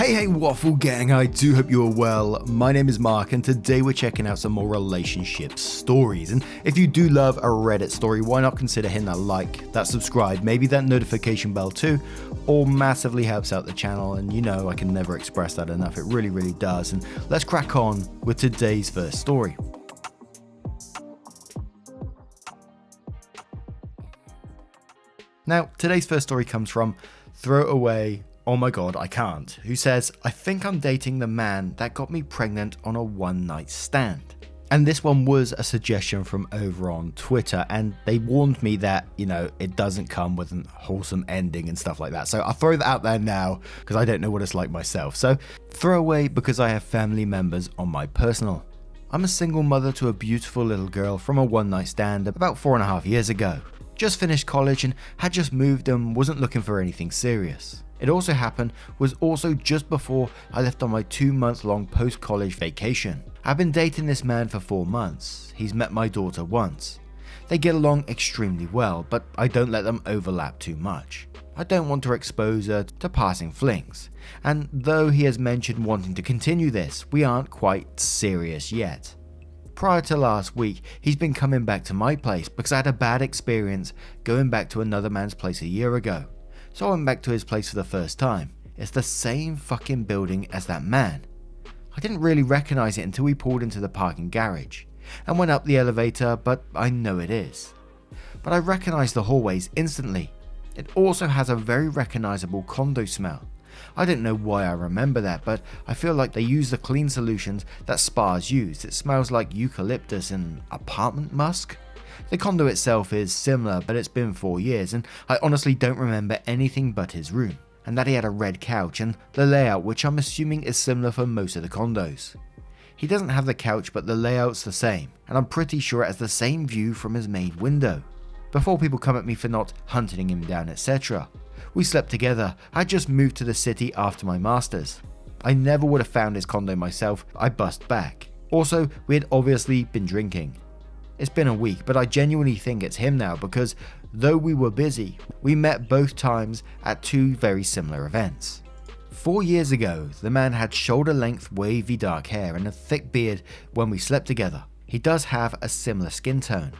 Hey Waffle Gang, I do hope you are well. My name is Mark and today we're checking out some more relationship stories. And if you do love a Reddit story, why not consider hitting that like, that subscribe, maybe that notification bell too. All massively helps out the channel, and you know I can never express that enough, it really does. And let's crack on with today's first story. Now, today's first story comes from Throwaway, oh my god, I can't, who says, I think I'm dating the man that got me pregnant on a one-night stand. And this one was a suggestion from over on Twitter, and they warned me that, it doesn't come with a wholesome ending and stuff like that. So I'll throw that out there now, because I don't know what it's like myself. So, throwaway because I have family members on my personal. I'm a single mother to a beautiful little girl from a one-night stand about 4.5 years ago. Just finished college and had just moved and wasn't looking for anything serious. It also happened was also just before I left on my 2-month-long post-college vacation. I've been dating this man for 4 months. He's met my daughter once. They get along extremely well, but I don't let them overlap too much. I don't want to expose her to passing flings, and though he has mentioned wanting to continue this, we aren't quite serious yet. Prior to last week, he's been coming back to my place because I had a bad experience going back to another man's place a year ago. So I went back to his place for the first time. It's the same fucking building as that man. I didn't really recognize it until we pulled into the parking garage and went up the elevator, but I know it is. But I recognize the hallways instantly. It also has a very recognizable condo smell. I don't know why I remember that, but I feel like they use the clean solutions that spas use. It smells like eucalyptus and apartment musk. The condo itself is similar, but it's been 4 years and I honestly don't remember anything but his room, and that he had a red couch and the layout, which I'm assuming is similar for most of the condos. He doesn't have the couch, but the layout's the same, and I'm pretty sure it has the same view from his main window. Before people come at me for not hunting him down, etc. We slept together. I just moved to the city after my masters. I never would have found his condo myself. I bust back. Also, we had obviously been drinking. It's been a week, but I genuinely think it's him now because though we were busy, we met both times at 2 very similar events. 4 years ago, the man had shoulder-length wavy dark hair and a thick beard when we slept together. He does have a similar skin tone,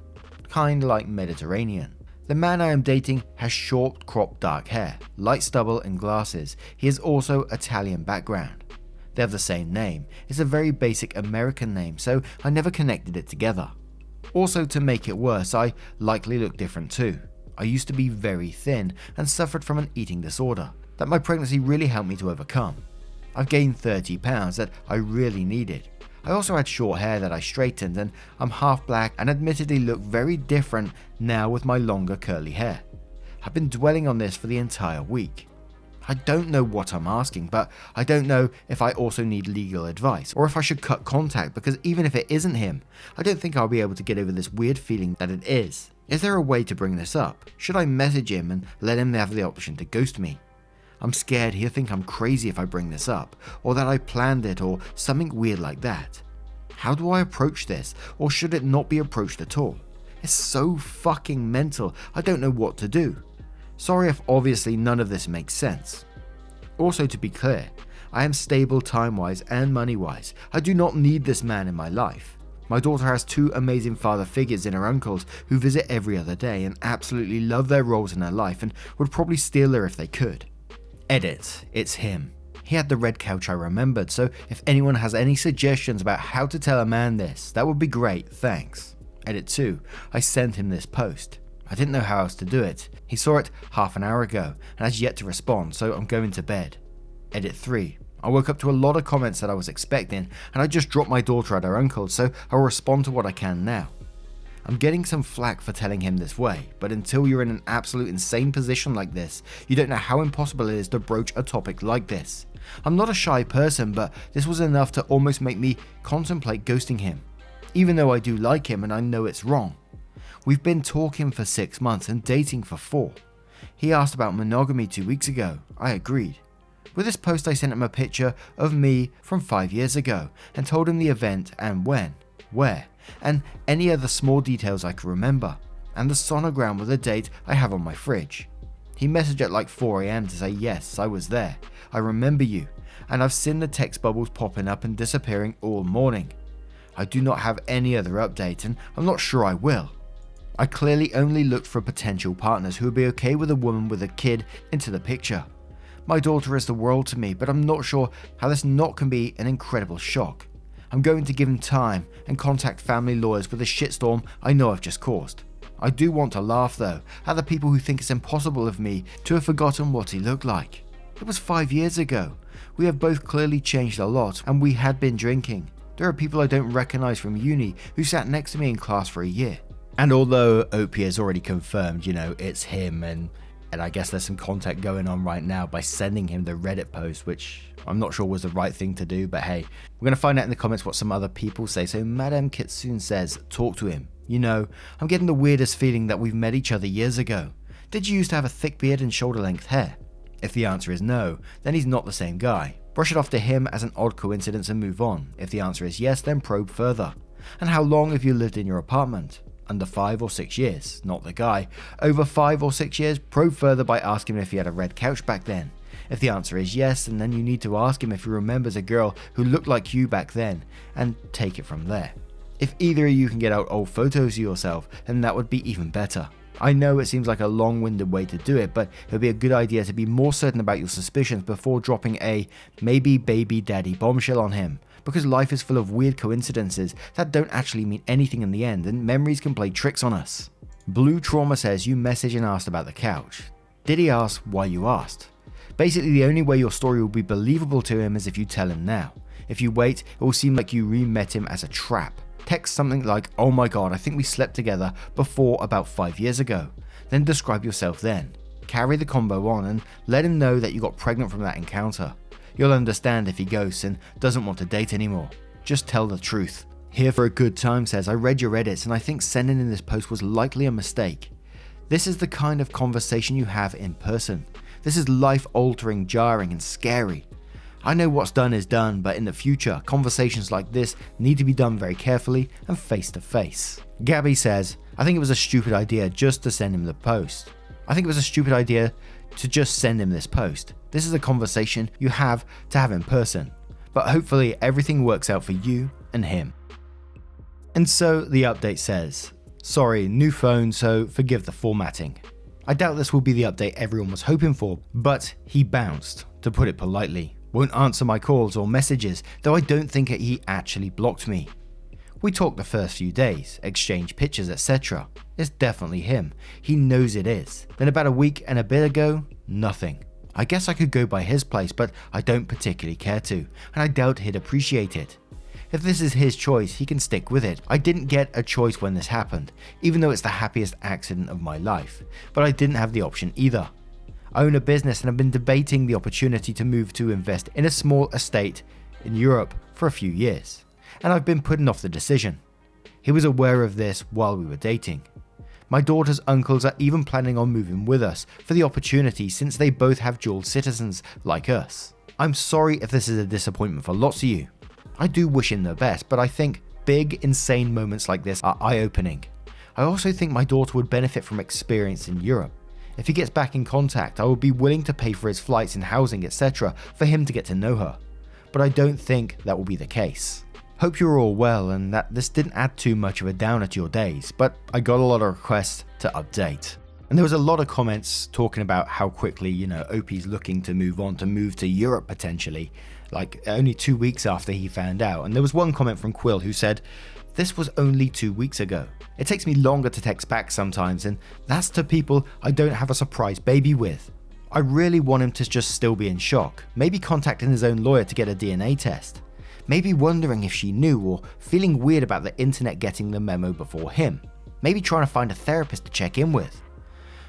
kind like Mediterranean. The man I am dating has short cropped dark hair, light stubble and glasses. He is also Italian background. They have the same name. It's a very basic American name, so I never connected it together. Also, to make it worse, I likely look different too. I used to be very thin and suffered from an eating disorder that my pregnancy really helped me to overcome. I've gained 30 pounds that I really needed. I also had short hair that I straightened, and I'm half black and admittedly look very different now with my longer curly hair. I've been dwelling on this for the entire week. I don't know what I'm asking, but I don't know if I also need legal advice or if I should cut contact, because even if it isn't him, I don't think I'll be able to get over this weird feeling that it is. Is there a way to bring this up? Should I message him and let him have the option to ghost me? I'm scared he'll think I'm crazy if I bring this up, or that I planned it, or something weird like that. How do I approach this, or should it not be approached at all? It's so fucking mental, I don't know what to do. Sorry if obviously none of this makes sense. Also, to be clear, I am stable time-wise and money-wise. I do not need this man in my life. My daughter has 2 amazing father figures in her uncles who visit every other day and absolutely love their roles in her life and would probably steal her if they could. Edit, it's him. He had the red couch I remembered, so if anyone has any suggestions about how to tell a man this, that would be great, thanks. Edit 2, I sent him this post. I didn't know how else to do it. He saw it half an hour ago and has yet to respond, so I'm going to bed. Edit 3, I woke up to a lot of comments that I was expecting, and I just dropped my daughter at her uncle's, so I'll respond to what I can now. I'm getting some flack for telling him this way, but until you're in an absolute insane position like this, you don't know how impossible it is to broach a topic like this. I'm not a shy person, but this was enough to almost make me contemplate ghosting him, even though I do like him and I know it's wrong. We've been talking for 6 months and dating for 4. He asked about monogamy 2 weeks ago. I agreed. With this post I sent him a picture of me from 5 years ago and told him the event and when, where, and any other small details I could remember, and the sonogram with a date I have on my fridge. He messaged at like 4 AM to say, yes, I was there. I remember you. And I've seen the text bubbles popping up and disappearing all morning. I do not have any other update, and I'm not sure I will. I clearly only looked for potential partners who would be okay with a woman with a kid into the picture. My daughter is the world to me, but I'm not sure how this not can be an incredible shock. I'm going to give him time and contact family lawyers with the shitstorm I know I've just caused. I do want to laugh though at the people who think it's impossible of me to have forgotten what he looked like. It was 5 years ago. We have both clearly changed a lot, and we had been drinking. There are people I don't recognize from uni who sat next to me in class for a year. And although Opie has already confirmed, it's him, and I guess there's some contact going on right now by sending him the Reddit post, which I'm not sure was the right thing to do, but hey, we're going to find out in the comments what some other people say. So Madame Kitsune says, talk to him. I'm getting the weirdest feeling that we've met each other years ago. Did you used to have a thick beard and shoulder length hair? If the answer is no, then he's not the same guy. Brush it off to him as an odd coincidence and move on. If the answer is yes, then probe further. And how long have you lived in your apartment? Under 5 or 6 years, not the guy. Over 5 or 6 years, probe further by asking him if he had a red couch back then. If the answer is yes, and then you need to ask him if he remembers a girl who looked like you back then, and take it from there. If either of you can get out old photos of yourself, then that would be even better. I know it seems like a long-winded way to do it, but it would be a good idea to be more certain about your suspicions before dropping a maybe baby daddy bombshell on him, because life is full of weird coincidences that don't actually mean anything in the end, and memories can play tricks on us. Blue Trauma says you messaged and asked about the couch. Did he ask why you asked? Basically, the only way your story will be believable to him is if you tell him now. If you wait, it will seem like you re-met him as a trap. Text something like, oh my god, I think we slept together before about 5 years ago. Then describe yourself then. Carry the combo on and let him know that you got pregnant from that encounter. You'll understand if he ghosts and doesn't want to date anymore. Just tell the truth. Here for a good time says, I read your edits and I think sending in this post was likely a mistake. This is the kind of conversation you have in person. This is life-altering, jarring and scary. I know what's done is done, but in the future, conversations like this need to be done very carefully and face to face. Gabby says, I think it was a stupid idea just to send him the post. I think it was a stupid idea to just send him this post. This is a conversation you have to have in person, but hopefully everything works out for you and him. And so the update says, sorry, new phone, so forgive the formatting. I doubt this will be the update everyone was hoping for, but he bounced, to put it politely. Won't answer my calls or messages, though I don't think he actually blocked me. We talked the first few days, exchanged pictures, etc. It's definitely him. He knows it is. Then about a week and a bit ago, nothing. I guess I could go by his place, but I don't particularly care to, and I doubt he'd appreciate it. If this is his choice, he can stick with it. I didn't get a choice when this happened, even though it's the happiest accident of my life, but I didn't have the option either. I own a business and have been debating the opportunity to move to invest in a small estate in Europe for a few years, and I've been putting off the decision. He was aware of this while we were dating. My daughter's uncles are even planning on moving with us for the opportunity since they both have dual citizens like us. I'm sorry if this is a disappointment for lots of you. I do wish him the best, but I think big, insane moments like this are eye-opening. I also think my daughter would benefit from experience in Europe. If he gets back in contact, I would be willing to pay for his flights and housing, etc. for him to get to know her. But I don't think that will be the case. Hope you're all well and that this didn't add too much of a downer to your days, but I got a lot of requests to update. And there was a lot of comments talking about how quickly, Opie's looking to move to Europe potentially, like only 2 weeks after he found out. And there was one comment from Quill who said, this was only 2 weeks ago. It takes me longer to text back sometimes, and that's to people I don't have a surprise baby with. I really want him to just still be in shock, maybe contacting his own lawyer to get a DNA test. Maybe wondering if she knew or feeling weird about the internet getting the memo before him. Maybe trying to find a therapist to check in with.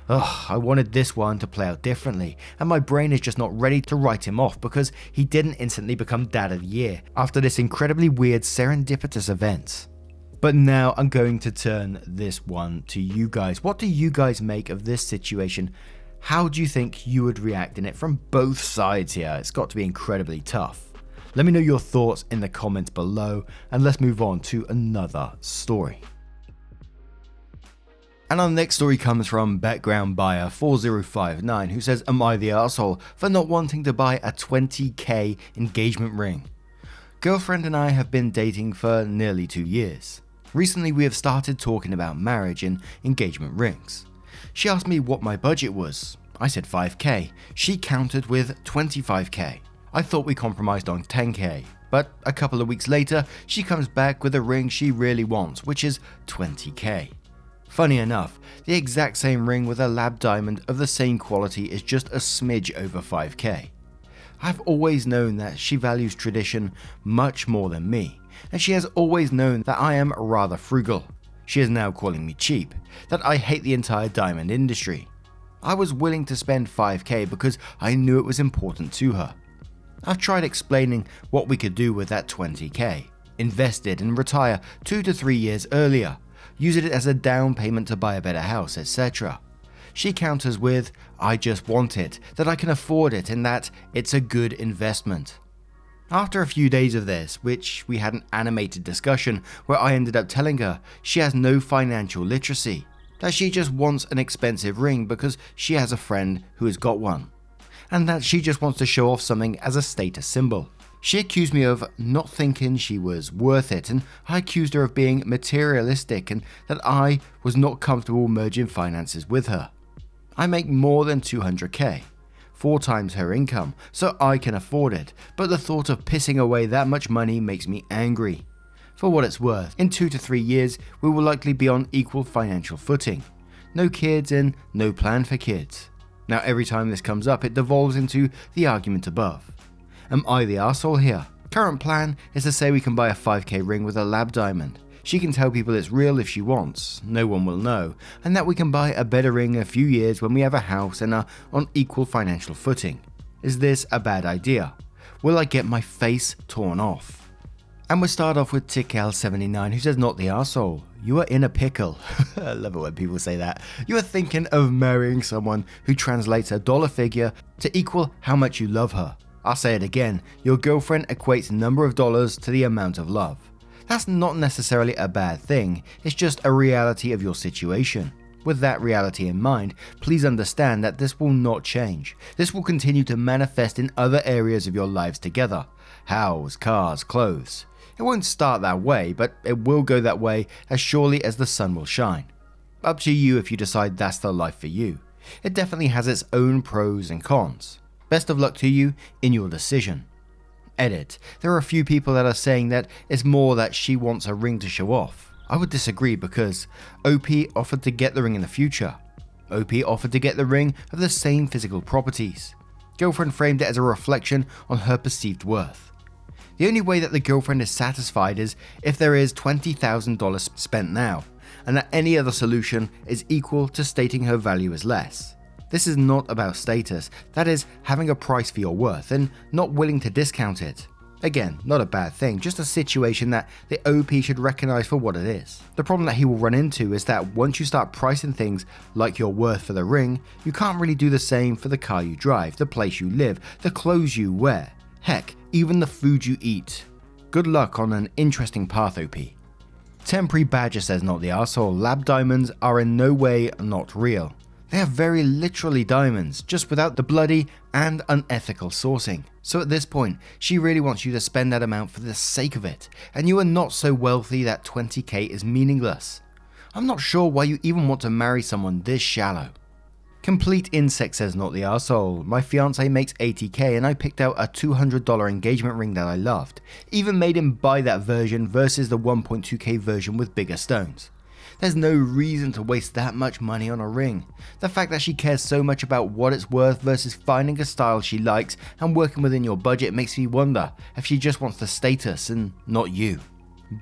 Ugh, I wanted this one to play out differently, and my brain is just not ready to write him off because he didn't instantly become Dad of the Year after this incredibly weird serendipitous event. But now I'm going to turn this one to you guys. What do you guys make of this situation? How do you think you would react in it from both sides here? It's got to be incredibly tough. Let me know your thoughts in the comments below, and let's move on to another story. And our next story comes from background buyer 4059, who says, am I the arsehole for not wanting to buy a 20k engagement ring? Girlfriend and I have been dating for nearly 2 years. Recently we have started talking about marriage and engagement rings. She asked me what my budget was. I said 5k. She countered with 25k. I thought we compromised on 10k, but a couple of weeks later she comes back with a ring she really wants, which is 20k. Funny enough, the exact same ring with a lab diamond of the same quality is just a smidge over 5k. I've always known that she values tradition much more than me, and she has always known that I am rather frugal. She is now calling me cheap, that I hate the entire diamond industry. I was willing to spend 5k because I knew it was important to her. I've tried explaining what we could do with that 20k, invest it and retire 2 to 3 years earlier, use it as a down payment to buy a better house, etc. She counters with, I just want it, that I can afford it and that it's a good investment. After a few days of this, which we had an animated discussion where I ended up telling her she has no financial literacy, that she just wants an expensive ring because she has a friend who has got one, and that she just wants to show off something as a status symbol. She accused me of not thinking she was worth it, and I accused her of being materialistic and that I was not comfortable merging finances with her. I make more than 200k, 4 times her income, so I can afford it, but the thought of pissing away that much money makes me angry. For what it's worth, in 2 to 3 years we will likely be on equal financial footing. No kids and no plan for kids. Now every time this comes up it devolves into the argument above. Am I the arsehole here? Current plan is to say we can buy a 5k ring with a lab diamond. She can tell people it's real if she wants, no one will know, and that we can buy a better ring in a few years when we have a house and are on equal financial footing. Is this a bad idea? Will I get my face torn off? And we'll start off with Tickl79, who says, not the arsehole. You are in a pickle. I love it when people say that. You are thinking of marrying someone who translates a dollar figure to equal how much you love her. I'll say it again, your girlfriend equates number of dollars to the amount of love. That's not necessarily a bad thing, it's just a reality of your situation. With that reality in mind, please understand that this will not change. This will continue to manifest in other areas of your lives together. House, cars, clothes. It won't start that way, but it will go that way as surely as the sun will shine. Up to you if you decide that's the life for you. It definitely has its own pros and cons. Best of luck to you in your decision. Edit. There are a few people that are saying that it's more that she wants a ring to show off. I would disagree because OP offered to get the ring in the future. OP offered to get the ring of the same physical properties. Girlfriend framed it as a reflection on her perceived worth. The only way that the girlfriend is satisfied is if there is $20,000 spent now, and that any other solution is equal to stating her value is less. This is not about status, that is having a price for your worth and not willing to discount it. Again, not a bad thing, just a situation that the OP should recognize for what it is. The problem that he will run into is that once you start pricing things like your worth for the ring, you can't really do the same for the car you drive, the place you live, the clothes you wear, heck, even the food you eat. Good luck on an interesting path, OP. Temporary Badger says, not the arsehole, lab diamonds are in no way not real. They are very literally diamonds, just without the bloody and unethical sourcing. So at this point, she really wants you to spend that amount for the sake of it, and you are not so wealthy that 20k is meaningless. I'm not sure why you even want to marry someone this shallow. Complete Insect says, not the arsehole. My fiance makes 80k and I picked out a $200 engagement ring that I loved. Even made him buy that version versus the 1.2k version with bigger stones. There's no reason to waste that much money on a ring. The fact that she cares so much about what it's worth versus finding a style she likes and working within your budget makes me wonder if she just wants the status and not you.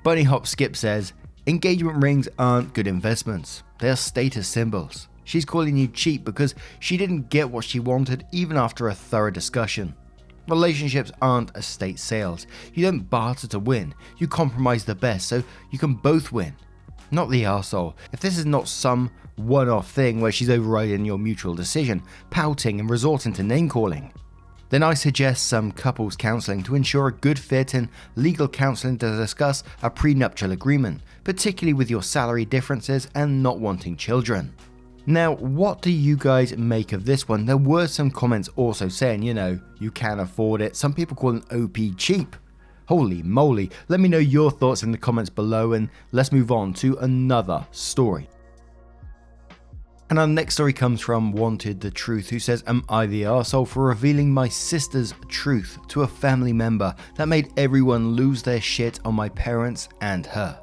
Bunny Hop Skip says, engagement rings aren't good investments. They are status symbols. She's calling you cheap because she didn't get what she wanted even after a thorough discussion. Relationships aren't estate sales. You don't barter to win. You compromise the best so you can both win. Not the arsehole. If this is not some one-off thing where she's overriding your mutual decision, pouting and resorting to name-calling. Then I suggest some couples counselling to ensure a good fit and legal counselling to discuss a prenuptial agreement, particularly with your salary differences and not wanting children. Now, what do you guys make of this one? There were some comments also saying, you can't afford it. Some people call an OP cheap. Holy moly, let me know your thoughts in the comments below and let's move on to another story. And our next story comes from Wanted the Truth, who says, am I the arsehole for revealing my sister's truth to a family member that made everyone lose their shit on my parents and her?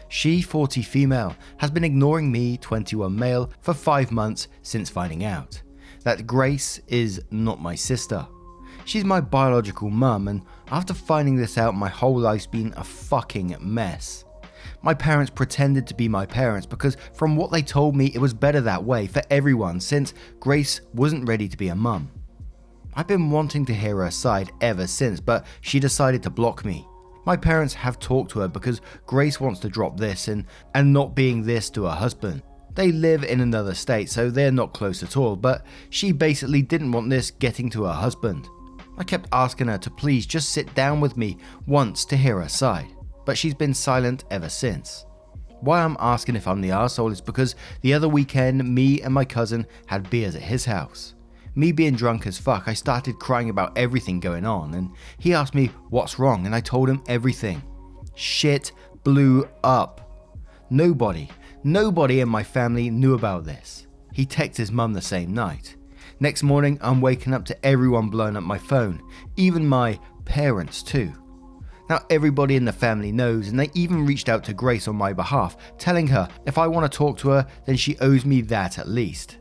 She, 40 female, has been ignoring me, 21 male, for 5 months since finding out that Grace is not my sister. She's my biological mum, and after finding this out, my whole life's been a fucking mess. My parents pretended to be my parents because from what they told me, it was better that way for everyone since Grace wasn't ready to be a mum. I've been wanting to hear her side ever since, but she decided to block me. My parents have talked to her because Grace wants to drop this and not being this to her husband. They live in another state, so they're not close at all, but she basically didn't want this getting to her husband. I kept asking her to please just sit down with me once to hear her side, but she's been silent ever since. Why I'm asking if I'm the arsehole is because the other weekend, me and my cousin had beers at his house. Me being drunk as fuck, I started crying about everything going on, and he asked me what's wrong, and I told him everything. Shit blew up. Nobody in my family knew about this. He texted his mum the same night. Next morning, I'm waking up to everyone blowing up my phone, even my parents too. Now everybody in the family knows, and they even reached out to Grace on my behalf, telling her if I want to talk to her, then she owes me that at least.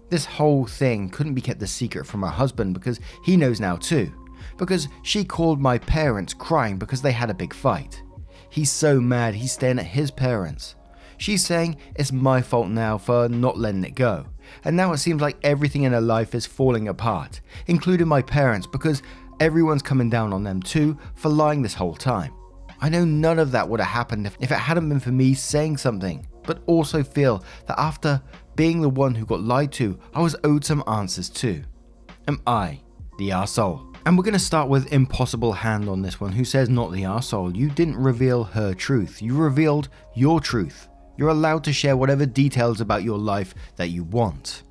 This whole thing couldn't be kept a secret from her husband because he knows now too, because she called my parents crying because they had a big fight. He's so mad he's staying at his parents'. She's saying it's my fault now for not letting it go, and now it seems like everything in her life is falling apart, including my parents, because everyone's coming down on them too for lying this whole time. I know none of that would have happened if it hadn't been for me saying something, but also feel that after being the one who got lied to, I was owed some answers too. Am I the arsehole? And we're going to start with Impossible Hand on this one, who says not the arsehole. You didn't reveal her truth, you revealed your truth. You're allowed to share whatever details about your life that you want.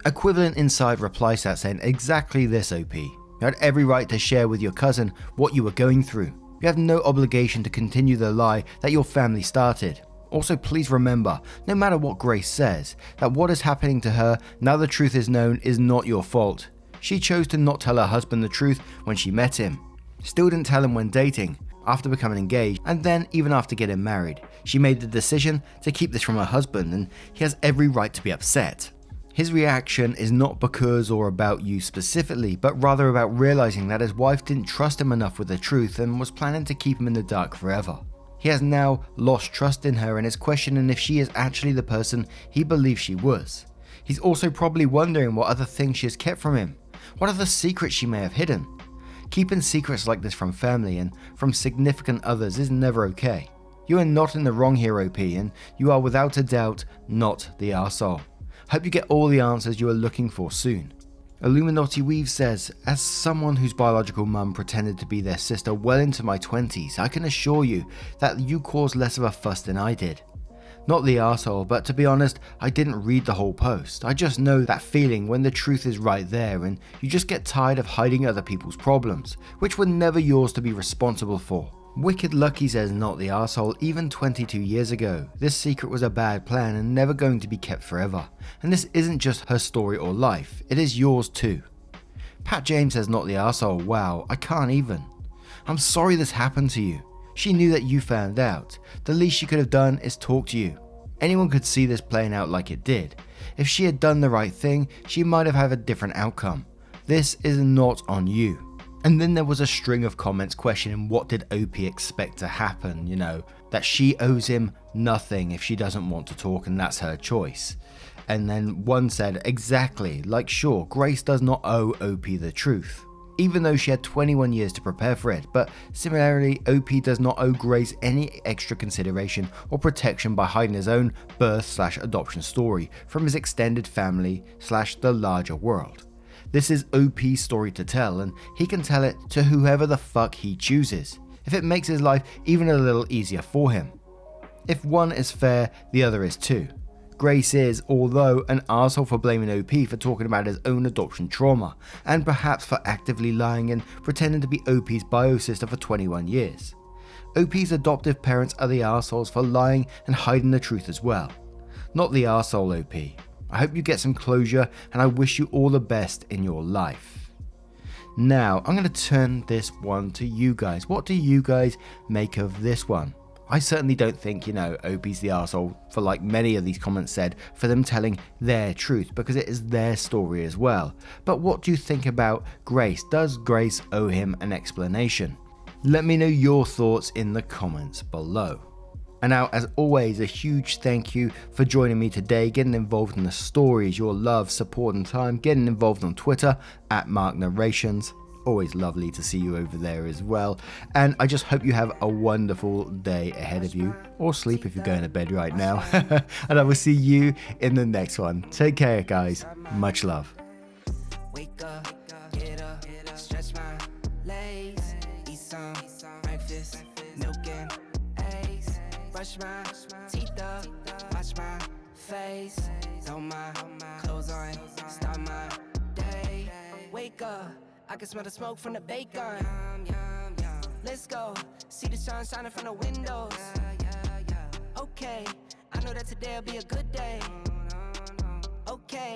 Equivalent Inside replies to that saying exactly this, OP. You had every right to share with your cousin what you were going through. You have no obligation to continue the lie that your family started. Also, please remember, no matter what Grace says, that what is happening to her now the truth is known is not your fault. She chose to not tell her husband the truth when she met him. Still didn't tell him when dating, after becoming engaged, and then even after getting married. She made the decision to keep this from her husband, and he has every right to be upset. His reaction is not because or about you specifically, but rather about realizing that his wife didn't trust him enough with the truth and was planning to keep him in the dark forever. He has now lost trust in her and is questioning if she is actually the person he believed she was. He's also probably wondering what other things she has kept from him, what other secrets she may have hidden. Keeping secrets like this from family and from significant others is never okay. You are not in the wrong here, OP, and you are without a doubt not the arsehole. Hope you get all the answers you are looking for soon. Illuminati Weave says, as someone whose biological mum pretended to be their sister well into my 20s, I can assure you that you caused less of a fuss than I did. Not the arsehole, but to be honest, I didn't read the whole post. I just know that feeling when the truth is right there and you just get tired of hiding other people's problems, which were never yours to be responsible for. Wicked Lucky says not the arsehole even 22 years ago. This secret was a bad plan and never going to be kept forever. And this isn't just her story or life, it is yours too. Pat James says not the arsehole. Wow, I can't even. I'm sorry this happened to you. She knew that you found out. The least she could have done is talk to you. Anyone could see this playing out like it did. If she had done the right thing, she might have had a different outcome. This is not on you. And then there was a string of comments questioning what did OP expect to happen, that she owes him nothing if she doesn't want to talk and that's her choice. And then one said, exactly, like sure, Grace does not owe OP the truth, even though she had 21 years to prepare for it, but similarly, OP does not owe Grace any extra consideration or protection by hiding his own birth/adoption story from his extended family/the larger world. This is OP's story to tell, and he can tell it to whoever the fuck he chooses, if it makes his life even a little easier for him. If one is fair, the other is too. Grace is, although, an arsehole for blaming OP for talking about his own adoption trauma, and perhaps for actively lying and pretending to be OP's bio sister for 21 years. OP's adoptive parents are the arseholes for lying and hiding the truth as well. Not the arsehole OP. I hope you get some closure, and I wish you all the best in your life. Now, I'm going to turn this one to you guys. What do you guys make of this one? I certainly don't think, OP's the arsehole for, like many of these comments said, for them telling their truth, because it is their story as well. But what do you think about Grace? Does Grace owe him an explanation? Let me know your thoughts in the comments below. And now, as always, a huge thank you for joining me today, getting involved in the stories, your love, support and time, getting involved on Twitter at Narrations. Always lovely to see you over there as well. And I just hope you have a wonderful day ahead of you, or sleep if you're going to bed right now. And I will see you in the next one. Take care, guys. Much love. Wake up, get up, stretch my legs, eat some breakfast, milk and eggs, brush my teeth up, wash my face, throw my clothes on, start my day. Wake up, I can smell the smoke from the bacon. Let's go, see the sun shining from the windows. Okay, I know that today'll be a good day. Okay.